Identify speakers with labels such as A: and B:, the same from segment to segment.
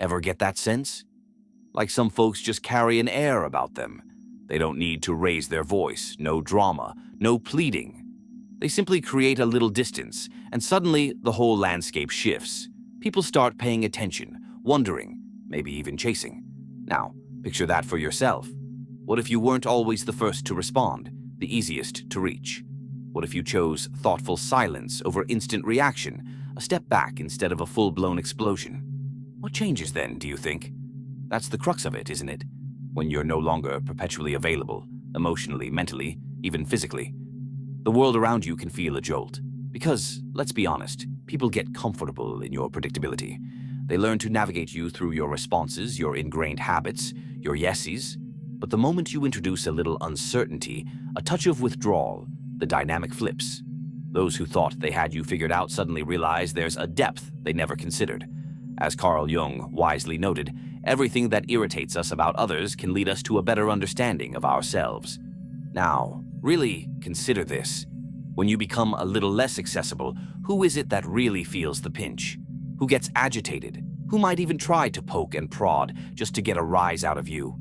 A: Ever get that sense? Like some folks just carry an air about them. They don't need to raise their voice, no drama, no pleading. They simply create a little distance, and suddenly the whole landscape shifts. People start paying attention, wondering, maybe even chasing. Now, picture that for yourself. What if you weren't always the first to respond, the easiest to reach? What if you chose thoughtful silence over instant reaction, a step back instead of a full-blown explosion? What changes then, do you think? That's the crux of it, isn't it? When you're no longer perpetually available, emotionally, mentally, even physically. The world around you can feel a jolt. Because, let's be honest, people get comfortable in your predictability. They learn to navigate you through your responses, your ingrained habits, your yeses. But the moment you introduce a little uncertainty, a touch of withdrawal, the dynamic flips. Those who thought they had you figured out suddenly realize there's a depth they never considered. As Carl Jung wisely noted, everything that irritates us about others can lead us to a better understanding of ourselves. Now, really consider this. When you become a little less accessible, who is it that really feels the pinch? Who gets agitated? Who might even try to poke and prod just to get a rise out of you?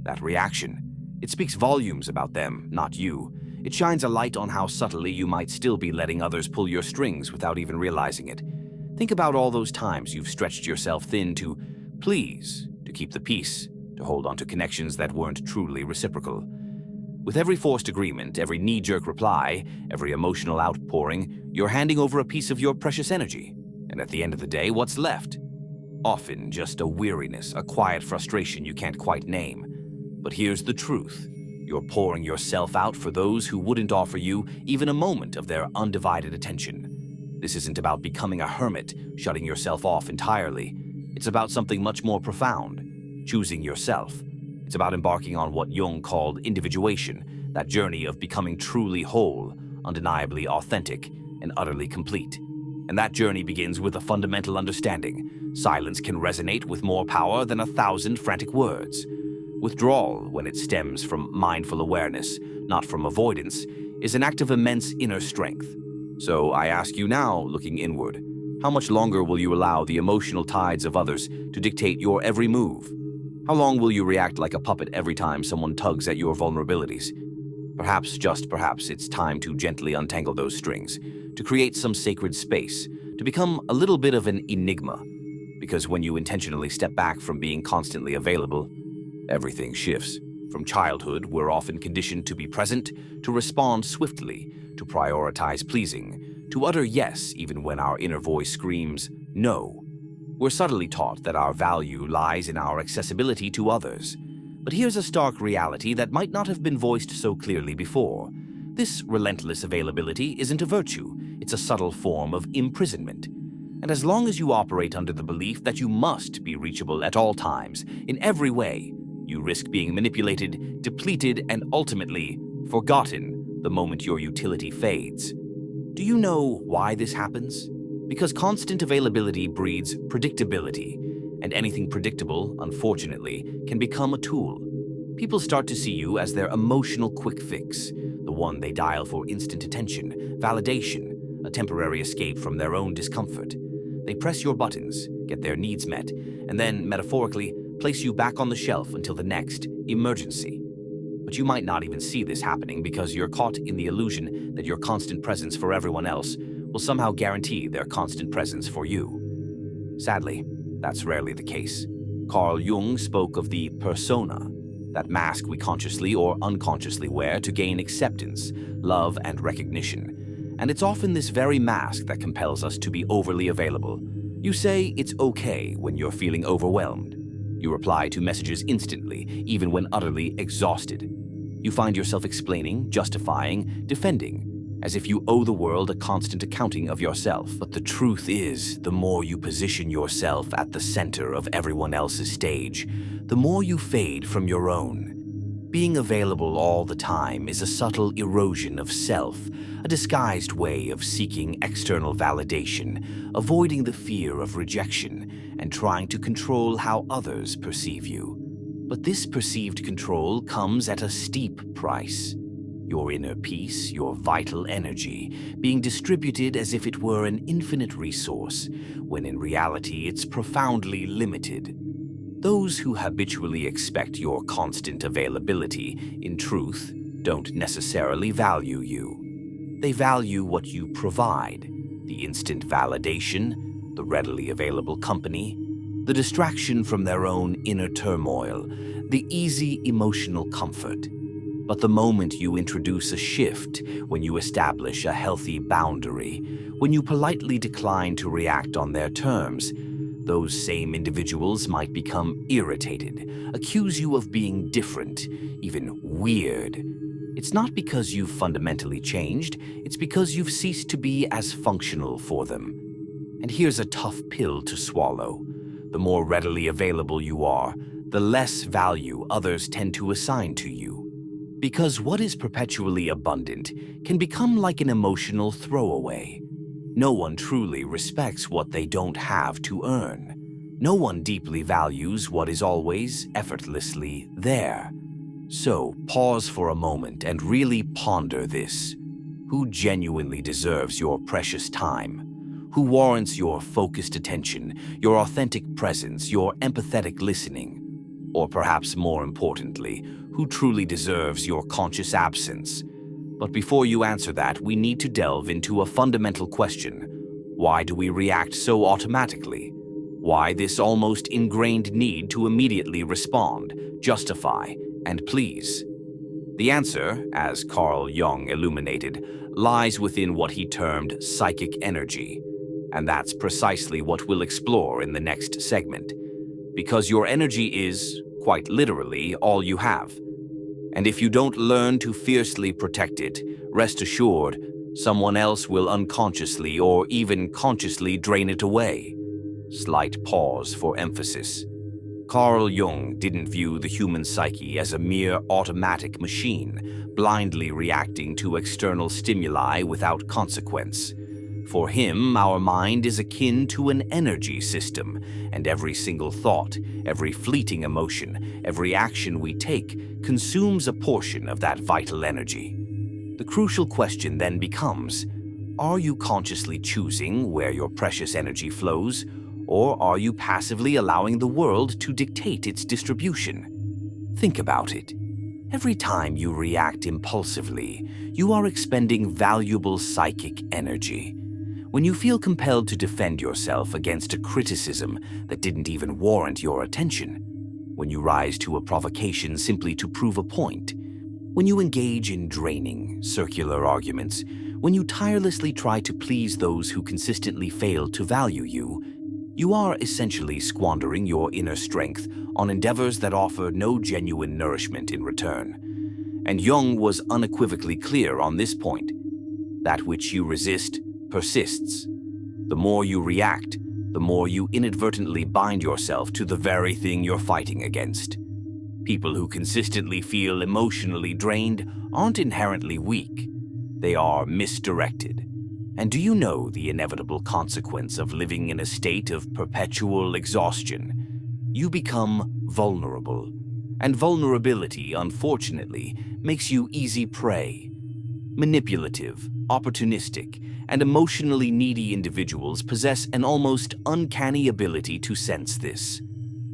A: That reaction. It speaks volumes about them, not you. It shines a light on how subtly you might still be letting others pull your strings without even realizing it. Think about all those times you've stretched yourself thin to please, to keep the peace, to hold on to connections that weren't truly reciprocal. With every forced agreement, every knee-jerk reply, every emotional outpouring, you're handing over a piece of your precious energy. And at the end of the day, what's left? Often just a weariness, a quiet frustration you can't quite name. But here's the truth. You're pouring yourself out for those who wouldn't offer you even a moment of their undivided attention. This isn't about becoming a hermit, shutting yourself off entirely. It's about something much more profound, choosing yourself. It's about embarking on what Jung called individuation, that journey of becoming truly whole, undeniably authentic, and utterly complete. And that journey begins with a fundamental understanding. Silence can resonate with more power than 1,000 frantic words. Withdrawal, when it stems from mindful awareness, not from avoidance, is an act of immense inner strength. So I ask you now, looking inward, how much longer will you allow the emotional tides of others to dictate your every move? How long will you react like a puppet every time someone tugs at your vulnerabilities? Perhaps, just perhaps, it's time to gently untangle those strings, to create some sacred space, to become a little bit of an enigma. Because when you intentionally step back from being constantly available, everything shifts. From childhood, we're often conditioned to be present, to respond swiftly, to prioritize pleasing, to utter yes even when our inner voice screams no. We're subtly taught that our value lies in our accessibility to others. But here's a stark reality that might not have been voiced so clearly before. This relentless availability isn't a virtue, it's a subtle form of imprisonment. And as long as you operate under the belief that you must be reachable at all times, in every way, you risk being manipulated, depleted, and ultimately forgotten the moment your utility fades. Do you know why this happens? Because constant availability breeds predictability, and anything predictable, unfortunately, can become a tool. People start to see you as their emotional quick fix, the one they dial for instant attention, validation, a temporary escape from their own discomfort. They press your buttons, get their needs met, and then, metaphorically, place you back on the shelf until the next emergency. But you might not even see this happening because you're caught in the illusion that your constant presence for everyone else will somehow guarantee their constant presence for you. Sadly, that's rarely the case. Carl Jung spoke of the persona, that mask we consciously or unconsciously wear to gain acceptance, love, and recognition. And it's often this very mask that compels us to be overly available. You say it's okay when you're feeling overwhelmed. You reply to messages instantly, even when utterly exhausted. You find yourself explaining, justifying, defending, as if you owe the world a constant accounting of yourself. But the truth is, the more you position yourself at the center of everyone else's stage, the more you fade from your own. Being available all the time is a subtle erosion of self, a disguised way of seeking external validation, avoiding the fear of rejection, and trying to control how others perceive you. But this perceived control comes at a steep price. Your inner peace, your vital energy, being distributed as if it were an infinite resource, when in reality it's profoundly limited. Those who habitually expect your constant availability, in truth, don't necessarily value you. They value what you provide, the instant validation, the readily available company, the distraction from their own inner turmoil, the easy emotional comfort. But the moment you introduce a shift, when you establish a healthy boundary, when you politely decline to react on their terms, those same individuals might become irritated, accuse you of being different, even weird. It's not because you've fundamentally changed, it's because you've ceased to be as functional for them. And here's a tough pill to swallow. The more readily available you are, the less value others tend to assign to you. Because what is perpetually abundant can become like an emotional throwaway. No one truly respects what they don't have to earn. No one deeply values what is always effortlessly there. So pause for a moment and really ponder this. Who genuinely deserves your precious time? Who warrants your focused attention, your authentic presence, your empathetic listening? Or perhaps more importantly, who truly deserves your conscious absence? But before you answer that, we need to delve into a fundamental question. Why do we react so automatically? Why this almost ingrained need to immediately respond, justify, and please? The answer, as Carl Jung illuminated, lies within what he termed psychic energy. And that's precisely what we'll explore in the next segment. Because your energy is, quite literally, all you have. And if you don't learn to fiercely protect it, rest assured, someone else will unconsciously or even consciously drain it away. Slight pause for emphasis. Carl Jung didn't view the human psyche as a mere automatic machine, blindly reacting to external stimuli without consequence. For him, our mind is akin to an energy system, and every single thought, every fleeting emotion, every action we take consumes a portion of that vital energy. The crucial question then becomes, are you consciously choosing where your precious energy flows, or are you passively allowing the world to dictate its distribution? Think about it. Every time you react impulsively, you are expending valuable psychic energy. When you feel compelled to defend yourself against a criticism that didn't even warrant your attention, when you rise to a provocation simply to prove a point, when you engage in draining, circular arguments, when you tirelessly try to please those who consistently fail to value you, you are essentially squandering your inner strength on endeavors that offer no genuine nourishment in return. And Jung was unequivocally clear on this point. That which you resist persists. The more you react, the more you inadvertently bind yourself to the very thing you're fighting against. People who consistently feel emotionally drained aren't inherently weak. They are misdirected. And do you know the inevitable consequence of living in a state of perpetual exhaustion? You become vulnerable. And vulnerability, unfortunately, makes you easy prey. Manipulative, opportunistic, and emotionally needy individuals possess an almost uncanny ability to sense this.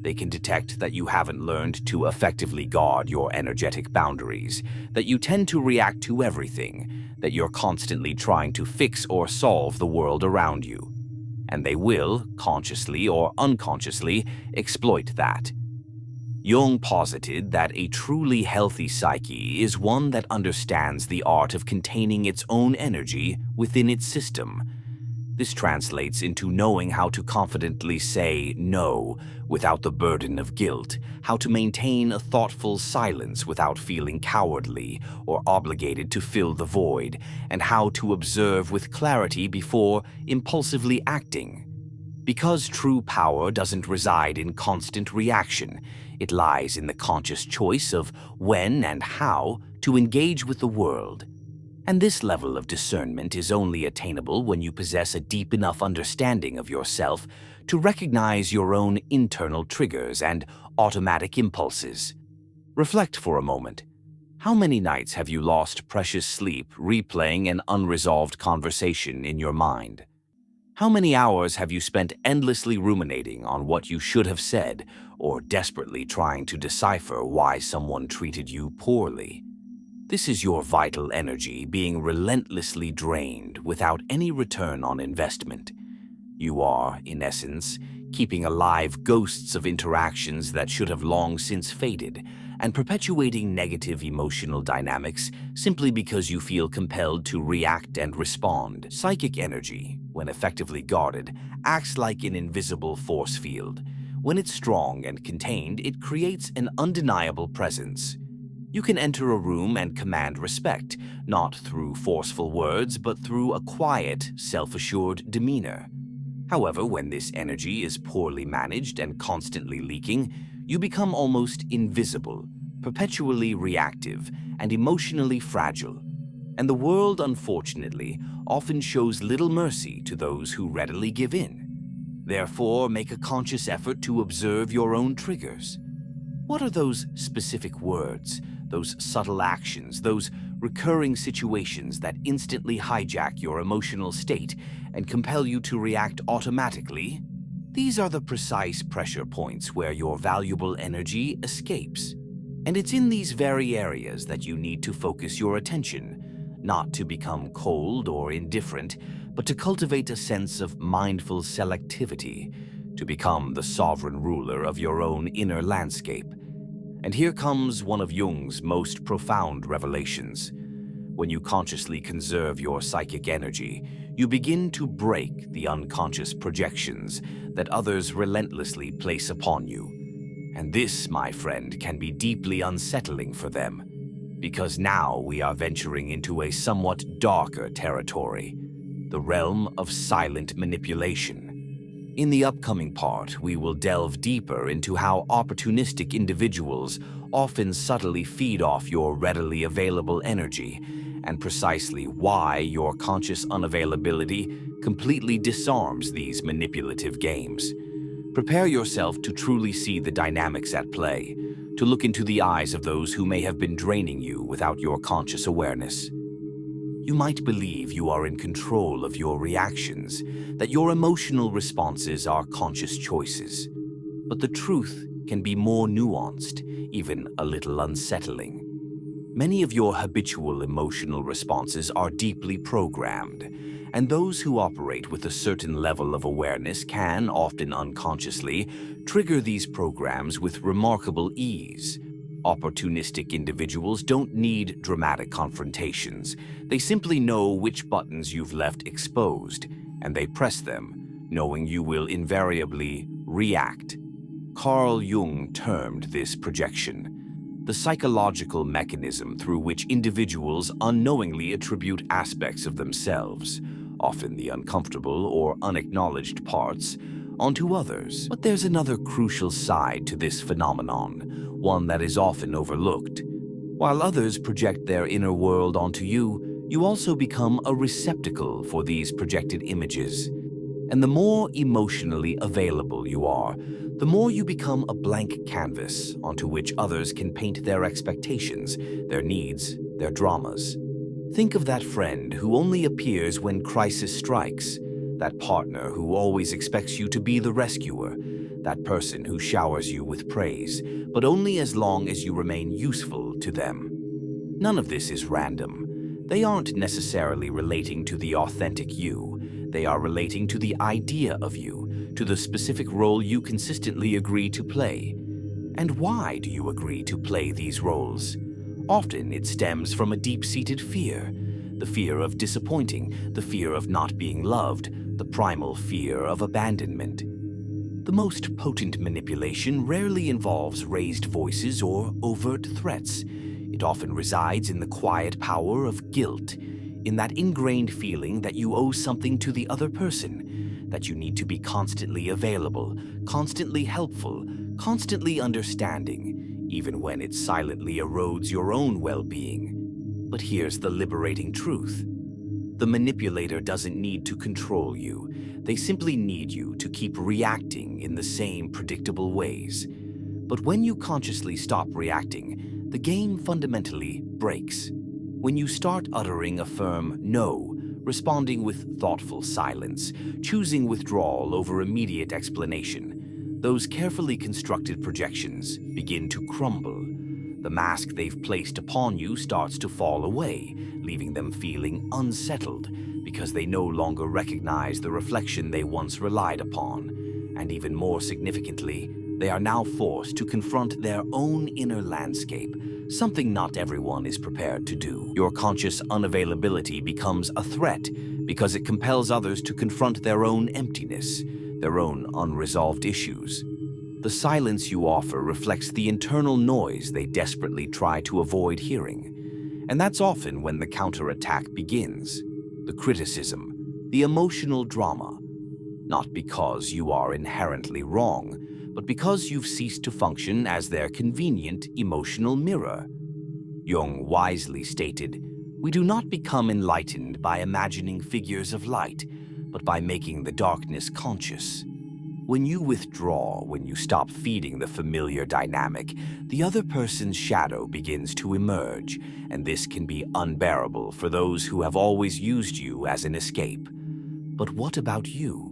A: They can detect that you haven't learned to effectively guard your energetic boundaries, that you tend to react to everything, that you're constantly trying to fix or solve the world around you. And they will, consciously or unconsciously, exploit that. Jung posited that a truly healthy psyche is one that understands the art of containing its own energy within its system. This translates into knowing how to confidently say no without the burden of guilt, how to maintain a thoughtful silence without feeling cowardly or obligated to fill the void, and how to observe with clarity before impulsively acting. Because true power doesn't reside in constant reaction, it lies in the conscious choice of when and how to engage with the world. And this level of discernment is only attainable when you possess a deep enough understanding of yourself to recognize your own internal triggers and automatic impulses. Reflect for a moment. How many nights have you lost precious sleep replaying an unresolved conversation in your mind? How many hours have you spent endlessly ruminating on what you should have said, or desperately trying to decipher why someone treated you poorly? This is your vital energy being relentlessly drained without any return on investment. You are, in essence, keeping alive ghosts of interactions that should have long since faded, and perpetuating negative emotional dynamics simply because you feel compelled to react and respond. Psychic energy, when effectively guarded, acts like an invisible force field. When it's strong and contained, it creates an undeniable presence. You can enter a room and command respect, not through forceful words, but through a quiet, self-assured demeanor. However, when this energy is poorly managed and constantly leaking, you become almost invisible, perpetually reactive, and emotionally fragile. And the world, unfortunately, often shows little mercy to those who readily give in. Therefore, make a conscious effort to observe your own triggers. What are those specific words, those subtle actions, those recurring situations that instantly hijack your emotional state and compel you to react automatically? These are the precise pressure points where your valuable energy escapes. And it's in these very areas that you need to focus your attention, not to become cold or indifferent, but to cultivate a sense of mindful selectivity, to become the sovereign ruler of your own inner landscape. And here comes one of Jung's most profound revelations. When you consciously conserve your psychic energy, you begin to break the unconscious projections that others relentlessly place upon you. And this, my friend, can be deeply unsettling for them, because now we are venturing into a somewhat darker territory, the realm of silent manipulation. In the upcoming part, we will delve deeper into how opportunistic individuals often subtly feed off your readily available energy, and precisely why your conscious unavailability completely disarms these manipulative games. Prepare yourself to truly see the dynamics at play, to look into the eyes of those who may have been draining you without your conscious awareness. You might believe you are in control of your reactions, that your emotional responses are conscious choices. But the truth can be more nuanced, even a little unsettling. Many of your habitual emotional responses are deeply programmed, and those who operate with a certain level of awareness can, often unconsciously, trigger these programs with remarkable ease. Opportunistic individuals don't need dramatic confrontations. They simply know which buttons you've left exposed, and they press them, knowing you will invariably react. Carl Jung termed this projection, the psychological mechanism through which individuals unknowingly attribute aspects of themselves, often the uncomfortable or unacknowledged parts, onto others. But there's another crucial side to this phenomenon, one that is often overlooked. While others project their inner world onto you, you also become a receptacle for these projected images. And the more emotionally available you are, the more you become a blank canvas onto which others can paint their expectations, their needs, their dramas. Think of that friend who only appears when crisis strikes, that partner who always expects you to be the rescuer, that person who showers you with praise, but only as long as you remain useful to them. None of this is random. They aren't necessarily relating to the authentic you. They are relating to the idea of you, to the specific role you consistently agree to play. And why do you agree to play these roles? Often it stems from a deep-seated fear, the fear of disappointing, the fear of not being loved, the primal fear of abandonment. The most potent manipulation rarely involves raised voices or overt threats. It often resides in the quiet power of guilt, in that ingrained feeling that you owe something to the other person, that you need to be constantly available, constantly helpful, constantly understanding, even when it silently erodes your own well-being. But here's the liberating truth. The manipulator doesn't need to control you. They simply need you to keep reacting in the same predictable ways. But when you consciously stop reacting, the game fundamentally breaks. When you start uttering a firm no, responding with thoughtful silence, choosing withdrawal over immediate explanation. Those carefully constructed projections begin to crumble. The mask they've placed upon you starts to fall away, leaving them feeling unsettled because they no longer recognize the reflection they once relied upon. And even more significantly, they are now forced to confront their own inner landscape, something not everyone is prepared to do. Your conscious unavailability becomes a threat because it compels others to confront their own emptiness, their own unresolved issues. The silence you offer reflects the internal noise they desperately try to avoid hearing. And that's often when the counterattack begins. The criticism, the emotional drama. Not because you are inherently wrong, but because you've ceased to function as their convenient emotional mirror. Jung wisely stated, "We do not become enlightened by imagining figures of light, but by making the darkness conscious." When you withdraw, when you stop feeding the familiar dynamic, the other person's shadow begins to emerge, and this can be unbearable for those who have always used you as an escape. But what about you?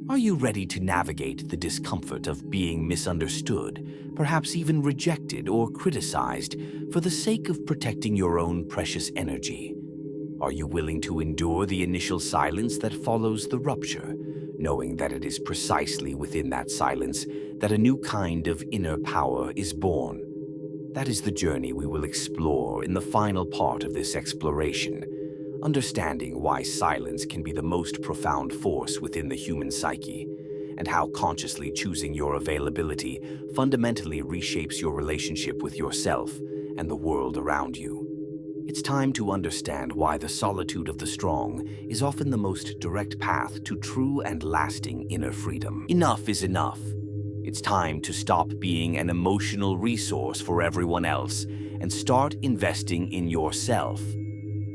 A: Are you ready to navigate the discomfort of being misunderstood, perhaps even rejected or criticized, for the sake of protecting your own precious energy? Are you willing to endure the initial silence that follows the rupture, knowing that it is precisely within that silence that a new kind of inner power is born? That is the journey we will explore in the final part of this exploration, understanding why silence can be the most profound force within the human psyche, and how consciously choosing your availability fundamentally reshapes your relationship with yourself and the world around you. It's time to understand why the solitude of the strong is often the most direct path to true and lasting inner freedom. Enough is enough. It's time to stop being an emotional resource for everyone else and start investing in yourself.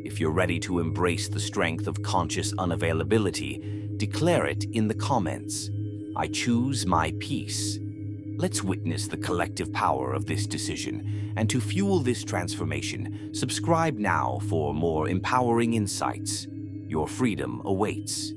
A: If you're ready to embrace the strength of conscious unavailability, declare it in the comments. I choose my peace. Let's witness the collective power of this decision, and to fuel this transformation, subscribe now for more empowering insights. Your freedom awaits.